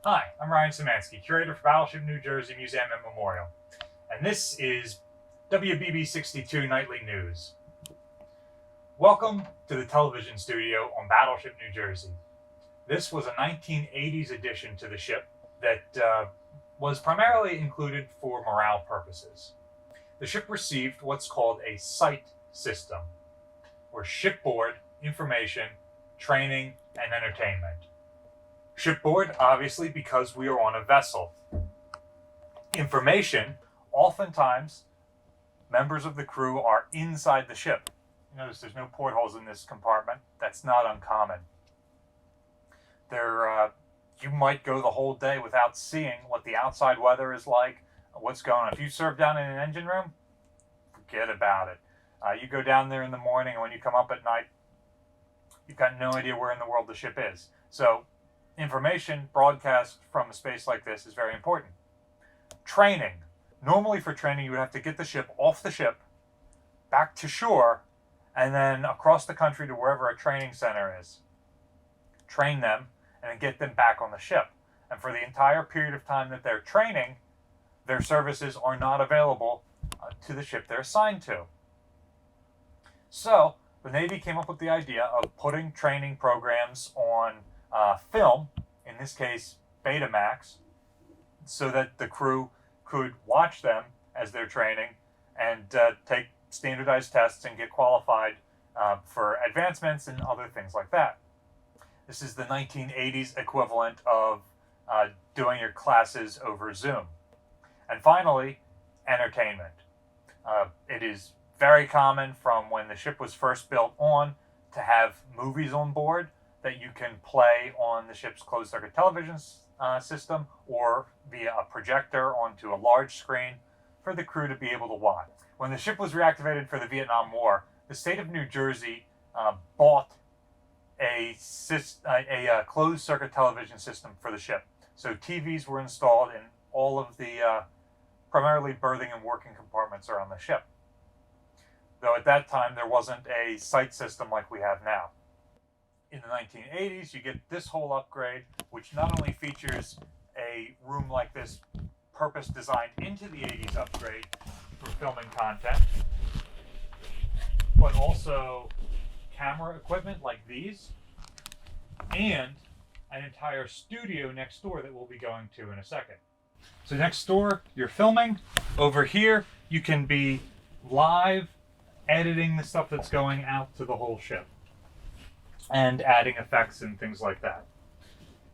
Hi, I'm Ryan Szymanski, curator for Battleship New Jersey Museum and Memorial, and this is WBB 62 Nightly News. Welcome to the television studio on Battleship New Jersey. This was a 1980s addition to the ship that was primarily included for morale purposes. The ship received what's called a sight system, or shipboard information, training, and entertainment. Shipboard, obviously, because we are on a vessel. Information, oftentimes, members of the crew are inside the ship. You notice there's no portholes in this compartment. That's not uncommon. You might go the whole day without seeing what the outside weather is like, what's going on. If you serve down in an engine room, forget about it. You go down there in the morning, and when you come up at night, you've got no idea where in the world the ship is. So, information broadcast from a space like this is very important. Training. Normally for training, you would have to get the ship off the ship, back to shore, and then across the country to wherever a training center is. Train them, and then get them back on the ship. And for the entire period of time that they're training, their services are not available to the ship they're assigned to. So, the Navy came up with the idea of putting training programs on film, in this case Betamax, so that the crew could watch them as they're training and take standardized tests and get qualified for advancements and other things like that. This is the 1980s equivalent of doing your classes over Zoom. And finally, entertainment. It is very common from when the ship was first built on to have movies on board that you can play on the ship's closed-circuit television system or via a projector onto a large screen for the crew to be able to watch. When the ship was reactivated for the Vietnam War, the state of New Jersey bought a closed-circuit television system for the ship. So TVs were installed in all of the primarily berthing and working compartments around the ship. Though at that time there wasn't a sight system like we have now. In the 1980s, you get this whole upgrade, which not only features a room like this purpose designed into the 80s upgrade for filming content, but also camera equipment like these, and an entire studio next door that we'll be going to in a second. So next door, you're filming. Over here, you can be live editing the stuff that's going out to the whole ship and adding effects and things like that.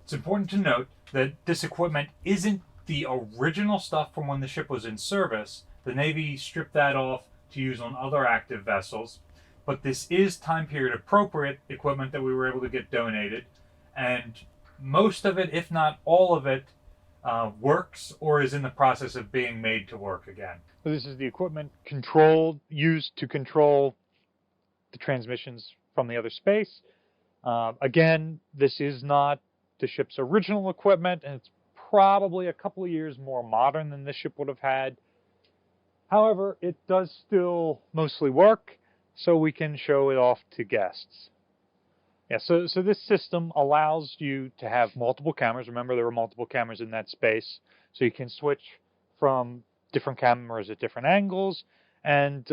It's important to note that this equipment isn't the original stuff from when the ship was in service. The Navy stripped that off to use on other active vessels, but this is time period appropriate equipment that we were able to get donated, and most of it, if not all of it, works or is in the process of being made to work again. So this is the equipment used to control the transmissions from the other space. Again, this is not the ship's original equipment, and it's probably a couple of years more modern than this ship would have had. However, it does still mostly work, so we can show it off to guests. Yeah, so this system allows you to have multiple cameras. Remember, there were multiple cameras in that space, so you can switch from different cameras at different angles. And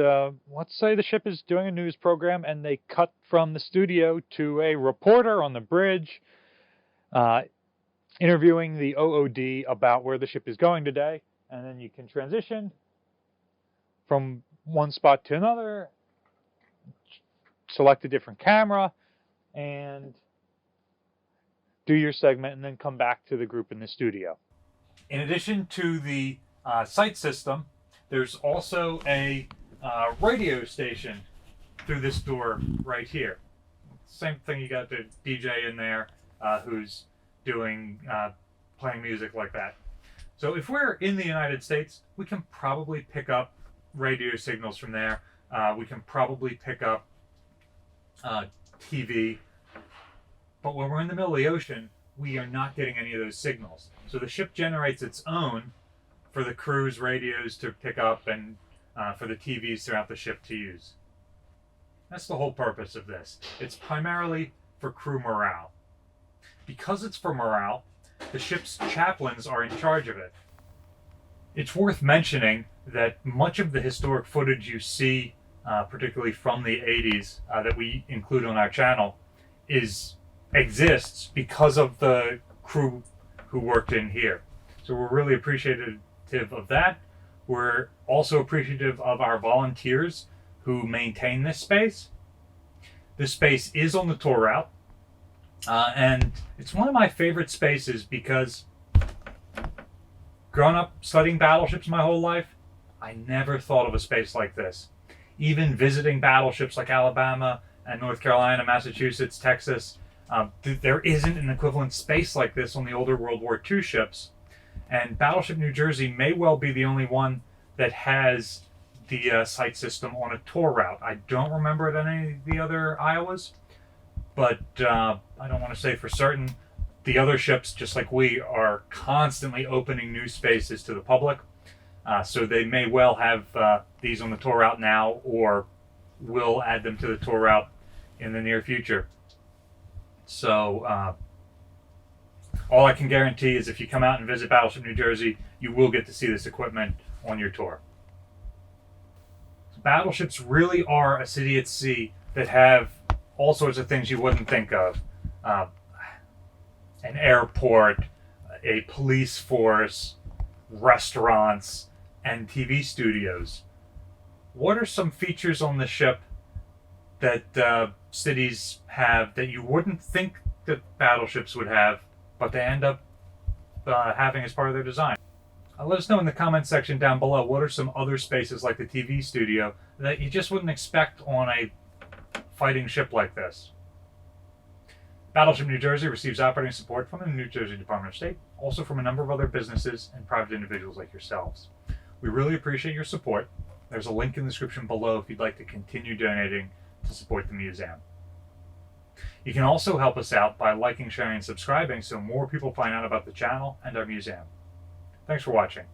let's say the ship is doing a news program and they cut from the studio to a reporter on the bridge interviewing the OOD about where the ship is going today. And then you can transition from one spot to another, select a different camera, and do your segment, and then come back to the group in the studio. In addition to the sight system, there's also a radio station through this door right here. Same thing, you got the DJ in there who's doing playing music like that. So if we're in the United States, we can probably pick up radio signals from there. We can probably pick up TV. But when we're in the middle of the ocean, we are not getting any of those signals. So the ship generates its own for the crew's radios to pick up and for the TVs throughout the ship to use. That's the whole purpose of this. It's primarily for crew morale. Because it's for morale, the ship's chaplains are in charge of it. It's worth mentioning that much of the historic footage you see, particularly from the 80s, that we include on our channel, exists because of the crew who worked in here. So we're really appreciative of that. We're also appreciative of our volunteers who maintain this space. This space is on the tour route, and it's one of my favorite spaces because growing up studying battleships my whole life, I never thought of a space like this. Even visiting battleships like Alabama and North Carolina, Massachusetts, Texas, there isn't an equivalent space like this on the older World War II ships. And Battleship New Jersey may well be the only one that has the sight system on a tour route. I don't remember it on any of the other Iowas, but I don't want to say for certain. The other ships, just like we, are constantly opening new spaces to the public. So they may well have these on the tour route now, or will add them to the tour route in the near future. So all I can guarantee is if you come out and visit Battleship New Jersey, you will get to see this equipment on your tour. Battleships really are a city at sea that have all sorts of things you wouldn't think of. An airport, a police force, restaurants, and TV studios. What are some features on the ship that cities have that you wouldn't think that battleships would have, but they end up having as part of their design? Let us know in the comment section down below what are some other spaces like the TV studio that you just wouldn't expect on a fighting ship like this. Battleship New Jersey receives operating support from the New Jersey Department of State, also from a number of other businesses and private individuals like yourselves. We really appreciate your support. There's a link in the description below if you'd like to continue donating to support the museum. You can also help us out by liking, sharing, and subscribing so more people find out about the channel and our museum. Thanks for watching.